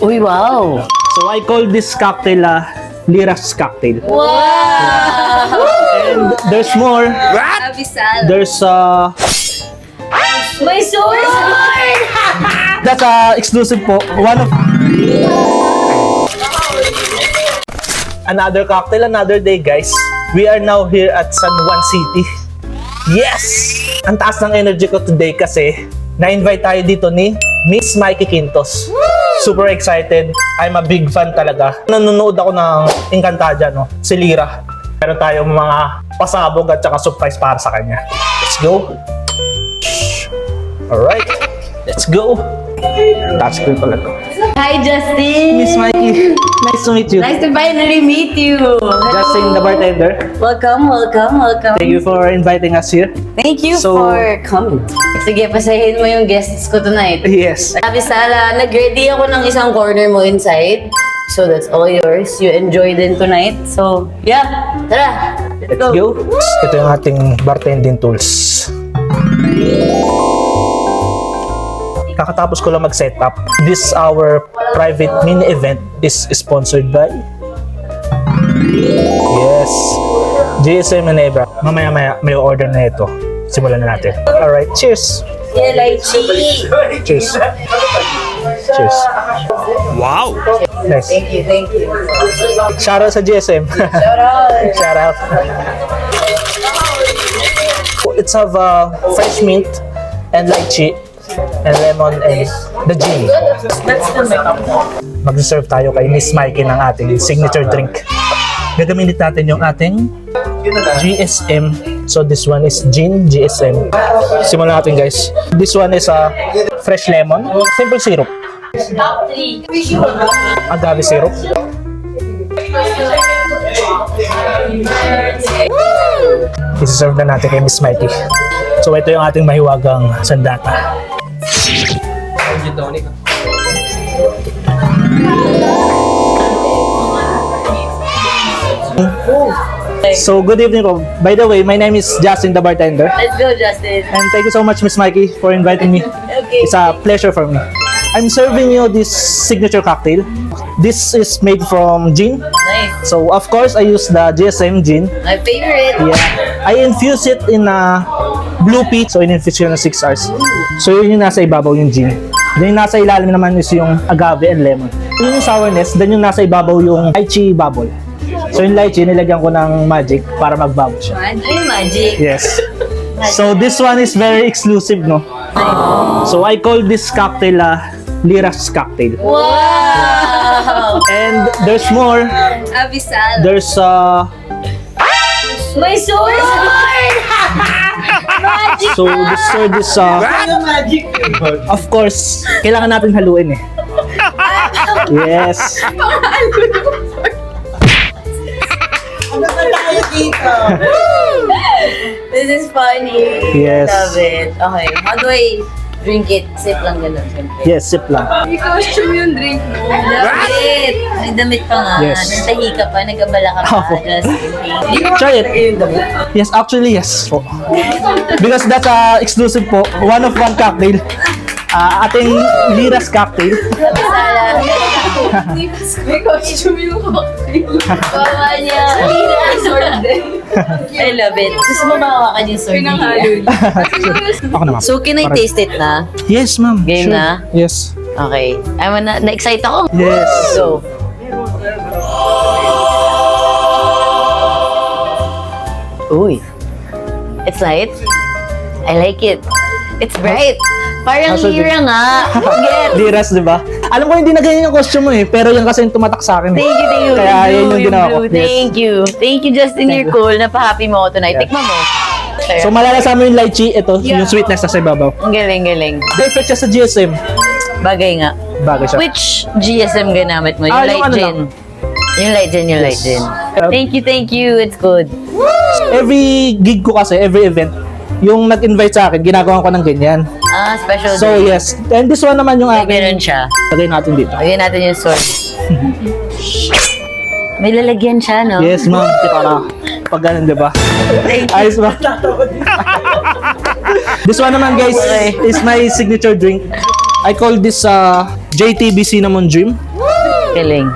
Uy, wow. So I call this cocktail Lira's cocktail. Wow! And there's more. Abisal. There's May sword! that's exclusive po. One of another cocktail, another day, guys. We are now here at San Juan City. Yes! Ang taas ng energy ko today kasi na-invite tayo dito ni Miss Mikey Quintos. Super excited. I'm a big fan talaga. Nanonood ako ng Encantadia, no? Si Lira. Meron tayong mga pasabog at saka surprise para sa kanya. Let's go! Alright, let's go! Touch ko talaga. Hi, Justin! Miss Mikey, nice to meet you. Nice to finally meet you! Justin, the bartender. Welcome, welcome, welcome. Thank you for inviting us here. Thank you So- for coming. Sige, pasahin mo yung guests ko tonight. Yes. Abisala, nag-ready ako ng isang corner mo inside. So that's all yours. You enjoy din tonight. So, yeah. Tara! Let's go. Ito yung ating bartending tools. Kakatapos ko lang mag-setup. This our private mini event is sponsored by yes, GSM Manebra. Mamaya may order na ito. Simulan na natin. Alright, cheers! Yeah, lychee! Cheers! Cheers! Wow! Nice. Thank you, thank you. Shoutout sa GSM. Shout out! Shoutout. It's have fresh mint and lychee and lemon and the gin. That's the menu. Mag-serve tayo kay Miss Mikey ng ating signature drink. Gagamitin natin yung ating GSM. So this one is gin GSM. Simulan natin, guys. This one is fresh lemon, simple syrup, Top 3. agave syrup. Isi-serve na natin kay Miss Mikey. So ito yung ating mahiwagang sandata. So good evening, Rob. By the way, my name is Justin, the bartender. Let's go, Justin. And thank you so much, Miss Mikey, for inviting me. Okay. It's a pleasure for me. I'm serving you this signature cocktail. This is made from gin. Nice. So of course, I use the GSM gin. My favorite. Yeah. I infuse it in blue peat. So in-infuse yun na 6 hours. So yun yung nasa ibabaw yung gin. Then yung nasa ilalim naman is yung agave and lemon. Yun yung sourness. Then yung nasa ibabaw yung lychee bubble. So yung lychee, nilagyan ko ng magic para mag-bubble siya. Ay, magic. Yes. So this one is very exclusive, no? So I call this cocktail Lira's cocktail. Wow! And there's more. Abisal. There's May sword! Magic! so this sword is of course, kailangan natin haluin eh. Yes. This is funny. Yes. Love it. Okay. How do I drink it? Sip lang ganun. Siyempre. Yes, sip lang. May costume yung drink mo. Love it. May damit pa nga. Yes. Nagtahi ka pa. Nagabala ka pa. Opo. Just kidding. Try it. Yes, actually yes po. Because that's exclusive po. One of one cocktail. Ating Lira's cocktail. Abisala. May costume yung cocktail. Bawa niya. Sword din. I love it. Gusto mo mahawakan yung sword Pinanghalo niya? niya. Ako naman. So, can I taste it na? Yes, ma'am. Game Sure. na? Yes. Okay. Na-excite ako. Yes. Go. Uy. It's light. I like it. It's bright. Parang How's it? Lira nga. Get. Liras, di ba? Alam ko hindi na ganyan yung costume mo eh, pero yan kasi yung tumatak sa akin. Thank you, thank you. Kaya Yung yan blue, yung ginawa ko. blue. Yes. Thank you. Thank you, Justin. Thank You're you. cool. Napahappy mo ako tonight. Yeah. Tikman mo. So malalasa mo yung lychee, ito, yung sweetness na sa ibabaw. Ang galing, galing. Perfect siya sa GSM. Bagay nga. Bagay siya. Which GSM ginamit mo? Yung Yung light ano gin. lang. Yung light gin, yung light gin. Thank you. It's good. Every gig ko kasi, every event, yung nag-invite sa akin, ginagawa ko ng ganyan. Special So drink. yes, and this one naman yung May akin. ganun siya. Lagay natin dito. Lagyan natin yung sword. May lalagyan siya, no? Yes, ma'am. Para pag ganun, di ba? Thank you. Ayos ba? This one naman, guys, is my signature drink. I call this JTB Cinnamon Dream. Galing.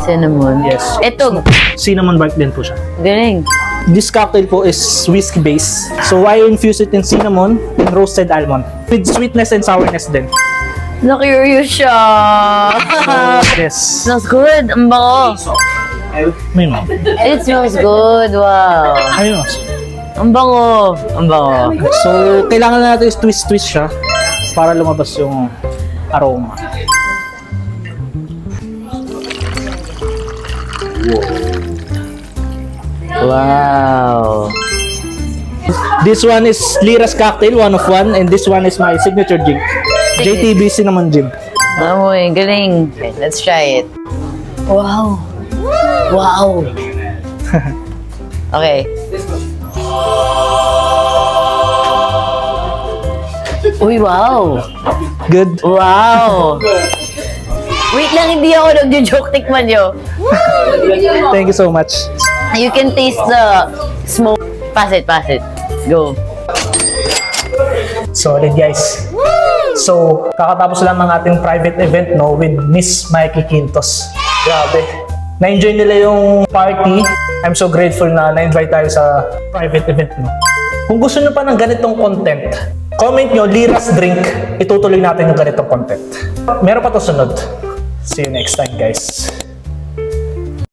Cinnamon. Yes. Ito, Cinnamon bark din po siya. galing. This cocktail po is whiskey base. So I infuse it in cinnamon and roasted almond with sweetness and sourness din. Na-curious siya. Yes. Smells good. Ang bango. May mo. It smells good. Wow. Ayun. Ang bango. Ang bango. So kailangan na natin is twist siya para lumabas yung aroma. Wow. This one is Lira's cocktail, one of one, and this one is my signature drink. JTB Cinnamon Gin. Amoy, galing. Okay, let's try it. Wow. Wow. Okay. Uy, wow. Good. Wow. Wait lang, hindi ako nag-joke. Tikman nyo. Thank you so much. You can taste the smoke. Pass it, pass it. Go. Solid guys. So, kakatapos lang ng ating private event no with Miss Mikey Quintos. Grabe. Na-enjoy nila yung party. I'm so grateful na na-invite tayo sa private event no. Kung gusto nyo pa ng ganitong content, comment nyo Lira's Drink. Itutuloy natin yung ganitong content. Meron pa to sunod. See you next time guys.